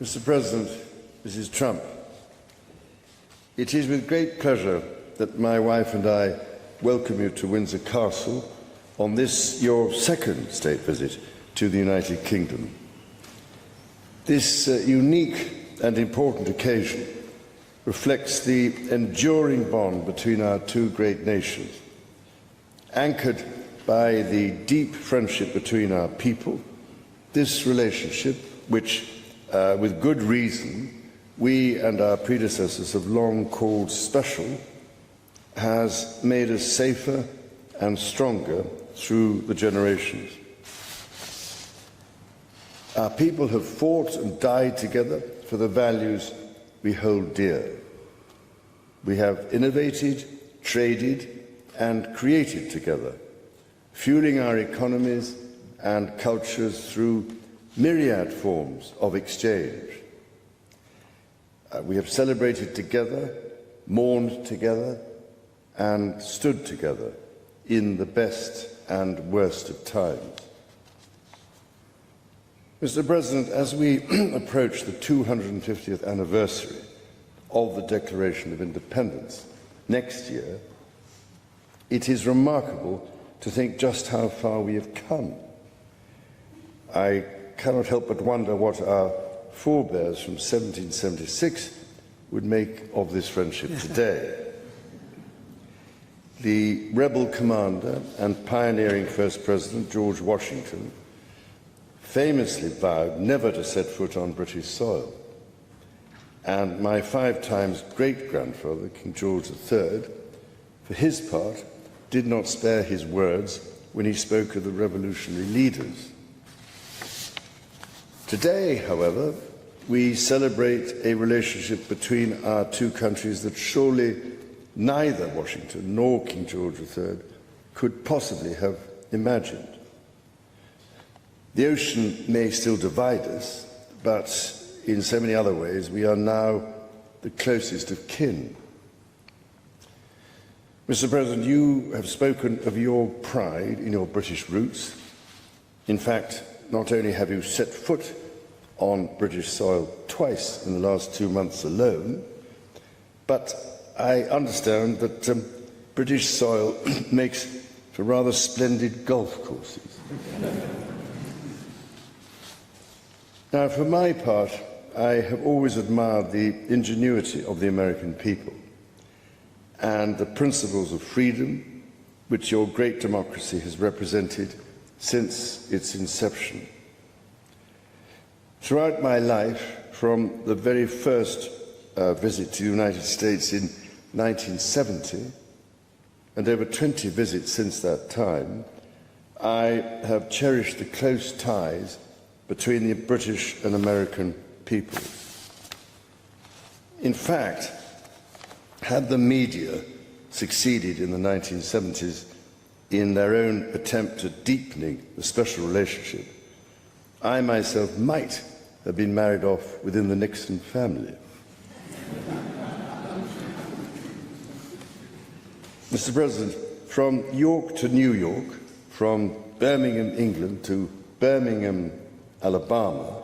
Mr. President, Mrs. Trump, it is with great pleasure that my wife and I welcome you to Windsor Castle on this, your second state visit to the United Kingdom. This unique and important occasion reflects the enduring bond between our two great nations, anchored by the deep friendship between our people. This relationship, which, with good reason, we and our predecessors have long called special, has made us safer and stronger through the generations. Our people have fought and died together for the values we hold dear. We have innovated, traded, and created together, fueling our economies and cultures through myriad forms of exchange. We have celebrated together, mourned together, and stood together in the best and worst of times. Mr. President, as we approach the 250th anniversary of the Declaration of Independence next year, it is remarkable to think just how far we have come. I cannot help but wonder what our forebears from 1776 would make of this friendship today. The rebel commander and pioneering First President George Washington famously vowed never to set foot on British soil. And my 5 times great-grandfather, King George III, for his part, did not spare his words when he spoke of the revolutionary leaders. Today, however, we celebrate a relationship between our two countries that surely neither Washington nor King George III could possibly have imagined. The ocean may still divide us, but in so many other ways we are now the closest of kin. Mr. President, you have spoken of your pride in your British roots. In fact, not only have you set foot on British soil twice in the last 2 months alone, but I understand that British soil makes for rather splendid golf courses. Now, for my part, I have always admired the ingenuity of the American people and the principles of freedom which your great democracy has represented since its inception. Throughout my life, from the very first visit to the United States in 1970, and over 20 visits since that time, I have cherished the close ties between the British and American peoples. In fact, had the media succeeded in the 1970s in their own attempt at deepening the special relationship, I myself might have been married off within the Nixon family. Mr. President, from York to New York, from Birmingham, England to Birmingham, Alabama,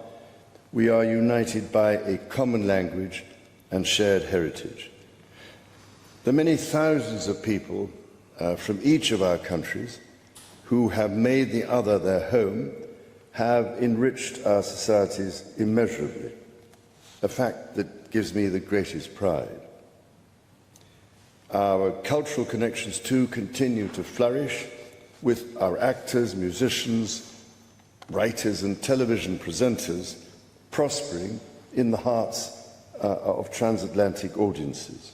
we are united by a common language and shared heritage. The many thousands of people from each of our countries who have made the other their home have enriched our societies immeasurably, a fact that gives me the greatest pride. Our cultural connections, too, continue to flourish, with our actors, musicians, writers and television presenters prospering in the hearts of transatlantic audiences.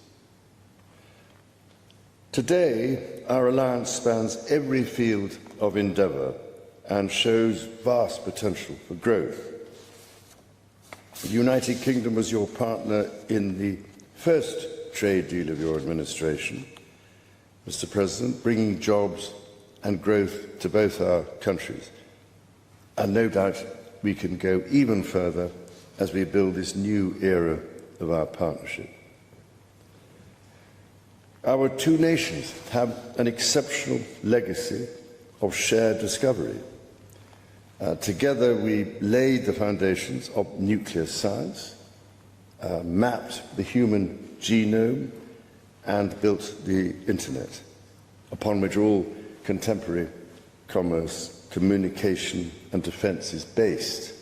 Today, our alliance spans every field of endeavour and shows vast potential for growth. The United Kingdom was your partner in the first trade deal of your administration, Mr. President, bringing jobs and growth to both our countries. And no doubt we can go even further as we build this new era of our partnership. Our two nations have an exceptional legacy of shared discovery. Together we laid the foundations of nuclear science, mapped the human genome, and built the internet, upon which all contemporary commerce, communication, and defense is based.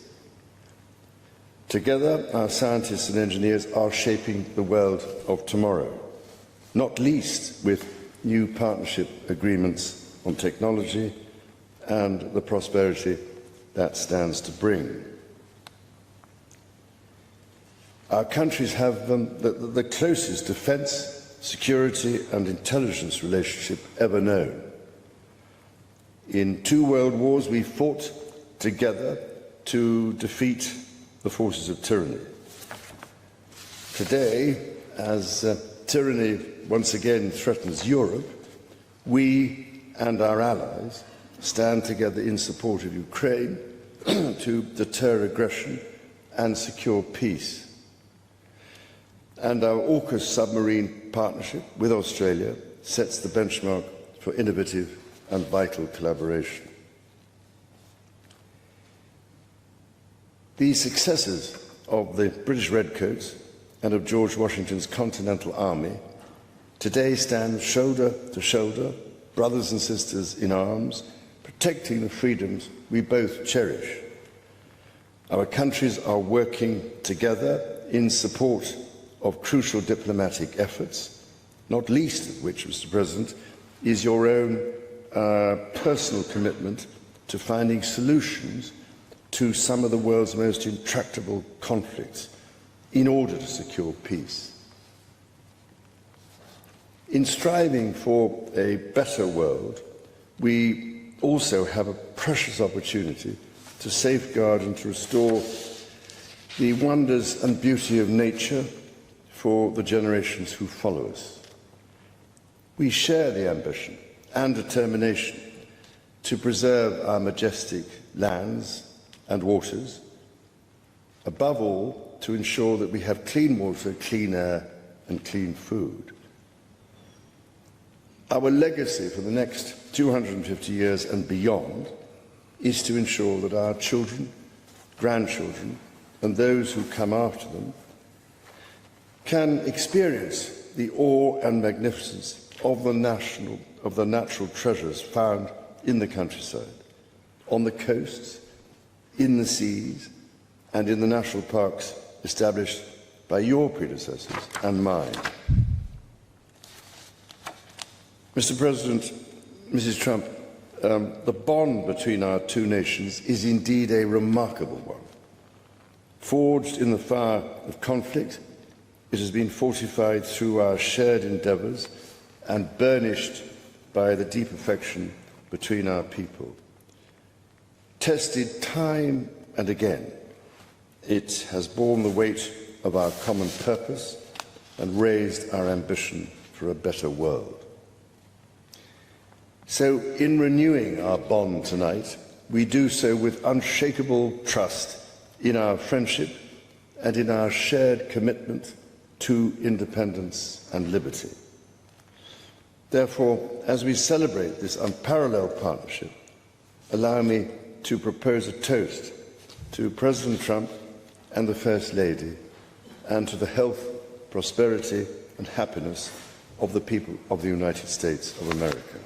Together, our scientists and engineers are shaping the world of tomorrow, not least with new partnership agreements on technology and the prosperity that stands to bring. Our countries have the closest defense, security, and intelligence relationship ever known. In 2 world wars, we fought together to defeat the forces of tyranny. Today, as tyranny once again threatens Europe, we and our allies stand together in support of Ukraine to deter aggression and secure peace. And our AUKUS submarine partnership with Australia sets the benchmark for innovative and vital collaboration. The successes of the British Redcoats and of George Washington's Continental Army today stand shoulder to shoulder, brothers and sisters in arms, protecting the freedoms we both cherish. Our countries are working together in support of crucial diplomatic efforts, not least of which, Mr. President, is your own personal commitment to finding solutions to some of the world's most intractable conflicts in order to secure peace. In striving for a better world, we also have a precious opportunity to safeguard and to restore the wonders and beauty of nature for the generations who follow us. We share the ambition and determination to preserve our majestic lands and waters, above all, to ensure that we have clean water, clean air, and clean food. Our legacy for the next 250 years and beyond is to ensure that our children, grandchildren, and those who come after them can experience the awe and magnificence of the natural treasures found in the countryside, on the coasts, in the seas, and in the national parks established by your predecessors and mine. Mr. President, Mrs. Trump, the bond between our two nations is indeed a remarkable one. Forged in the fire of conflict, it has been fortified through our shared endeavours and burnished by the deep affection between our people. Tested time and again, it has borne the weight of our common purpose and raised our ambition for a better world. So, in renewing our bond tonight, we do so with unshakable trust in our friendship and in our shared commitment to independence and liberty. Therefore, as we celebrate this unparalleled partnership, allow me to propose a toast to President Trump and the First Lady, and to the health, prosperity, and happiness of the people of the United States of America.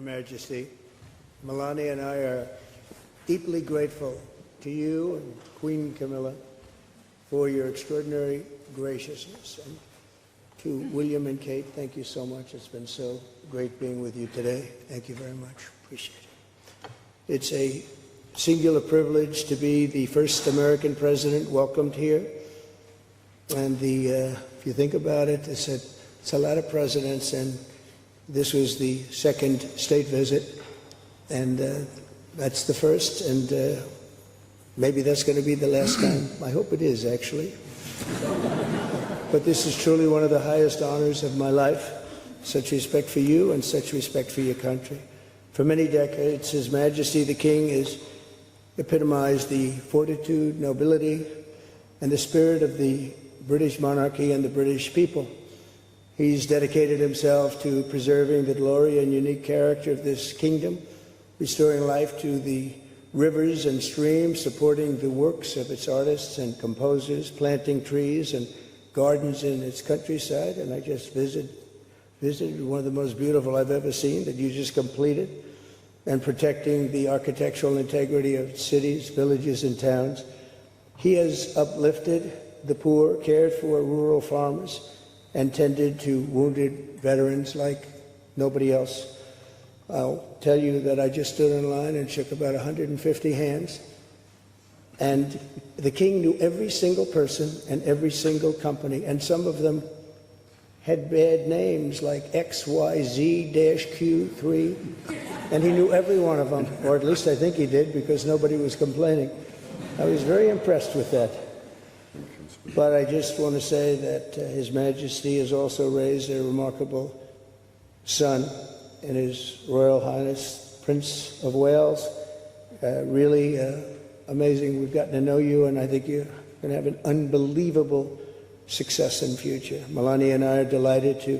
Majesty. Melania and I are deeply grateful to you and Queen Camilla for your extraordinary graciousness. And to William and Kate, thank you so much. It's been so great being with you today. Thank you very much. Appreciate it. It's a singular privilege to be the first American president welcomed here. And if you think about it, it's a lot of presidents, and this was the second state visit, and that's the first, and maybe that's going to be the last time. I hope it is, actually. But this is truly one of the highest honors of my life. Such respect for you and such respect for your country. For many decades, His Majesty the King has epitomized the fortitude, nobility, and the spirit of the British monarchy and the British people. He's dedicated himself to preserving the glory and unique character of this kingdom, restoring life to the rivers and streams, supporting the works of its artists and composers, planting trees and gardens in its countryside. And I just visited one of the most beautiful I've ever seen that you just completed, and protecting the architectural integrity of cities, villages, and towns. He has uplifted the poor, cared for rural farmers, and tended to wounded veterans like nobody else. I'll tell you that I just stood in line and shook about 150 hands, and the King knew every single person and every single company, and some of them had bad names like XYZ-Q3, and he knew every one of them, or at least I think he did, because nobody was complaining. I was very impressed with that. But I just want to say that His Majesty has also raised a remarkable son in His Royal Highness Prince of Wales. Really amazing. We've gotten to know you, and I think you're going to have an unbelievable success in the future. Melania and I are delighted to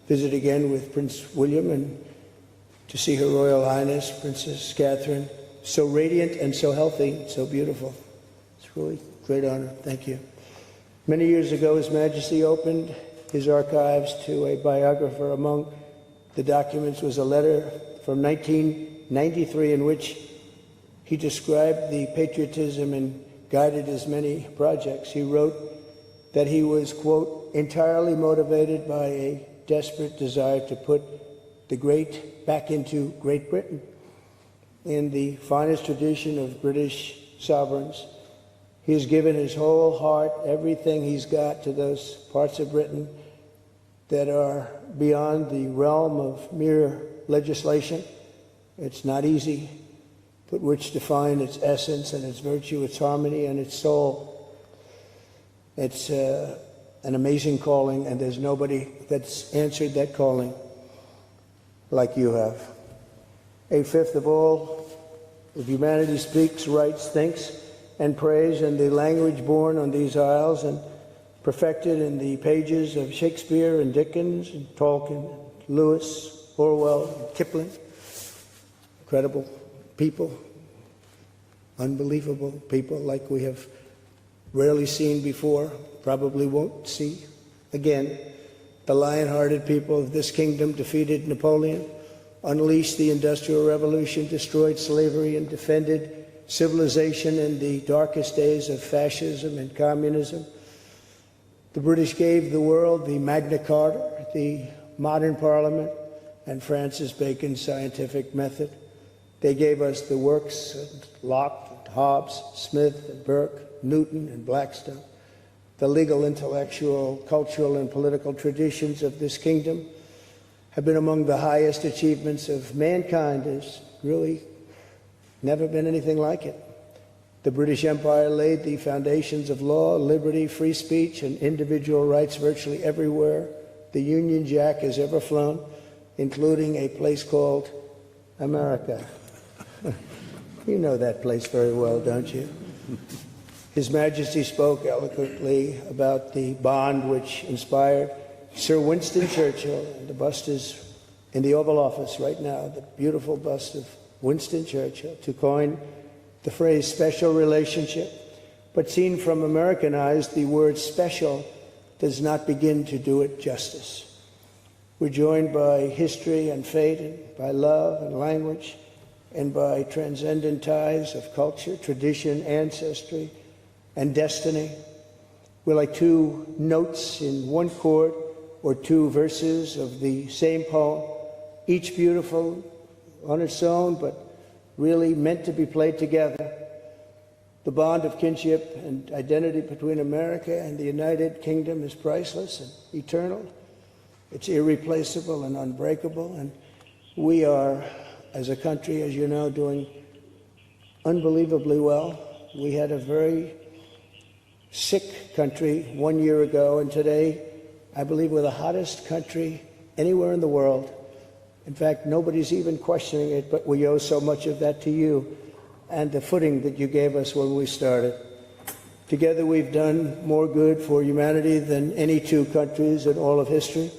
visit again with Prince William and to see Her Royal Highness Princess Catherine, so radiant and so healthy, so beautiful. It's really a great honor. Thank you. Many years ago, His Majesty opened his archives to a biographer. Among the documents was a letter from 1993 in which he described the patriotism and guided his many projects. He wrote that he was, quote, entirely motivated by a desperate desire to put the great back into Great Britain. In the finest tradition of British sovereigns, he has given his whole heart, everything he's got, to those parts of Britain that are beyond the realm of mere legislation. It's not easy, but which define its essence and its virtue, its harmony and its soul. It's an amazing calling, and there's nobody that's answered that calling like you have. A fifth of all of humanity speaks, writes, thinks, and prays in the language born on these isles and perfected in the pages of Shakespeare and Dickens and Tolkien, Lewis, Orwell, and Kipling. Incredible people, unbelievable people like we have rarely seen before, probably won't see again. The lion-hearted people of this kingdom defeated Napoleon, unleashed the Industrial Revolution, destroyed slavery, and defended civilization in the darkest days of fascism and communism. The British gave the world the Magna Carta, the modern parliament, and Francis Bacon's scientific method. They gave us the works of Locke, Hobbes, Smith, and Burke, Newton, and Blackstone. The legal, intellectual, cultural, and political traditions of this kingdom have been among the highest achievements of mankind. There's really never been anything like it. The British Empire laid the foundations of law, liberty, free speech, and individual rights virtually everywhere the Union Jack has ever flown, including a place called America. You know that place very well, don't you? His Majesty spoke eloquently about the bond which inspired Sir Winston Churchill, and the bust is in the Oval Office right now, the beautiful bust of Winston Churchill, to coin the phrase special relationship. But seen from American eyes, the word special does not begin to do it justice. We're joined by history and fate, and by love and language, and by transcendent ties of culture, tradition, ancestry, and destiny. We're like two notes in one chord, or two verses of the same poem, each beautiful on its own, but really meant to be played together. The bond of kinship and identity between America and the United Kingdom is priceless and eternal. It's irreplaceable and unbreakable, and we are, as a country, as you know, doing unbelievably well. We had a very sick country 1 year ago, and today, I believe we're the hottest country anywhere in the world. In fact, nobody's even questioning it, but we owe so much of that to you and the footing that you gave us when we started. Together, we've done more good for humanity than any two countries in all of history.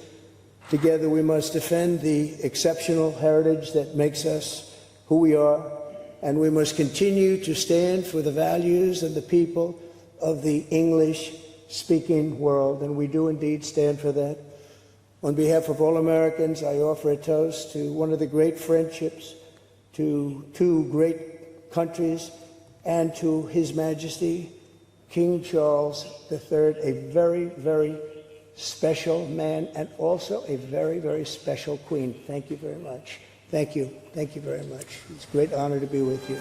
Together, we must defend the exceptional heritage that makes us who we are, and we must continue to stand for the values and the people of the English-speaking world, and we do indeed stand for that. On behalf of all Americans, I offer a toast to one of the great friendships, to two great countries, and to His Majesty, King Charles III, a very, very special man, and also a very, very special queen. Thank you very much. Thank you. Thank you very much. It's a great honor to be with you.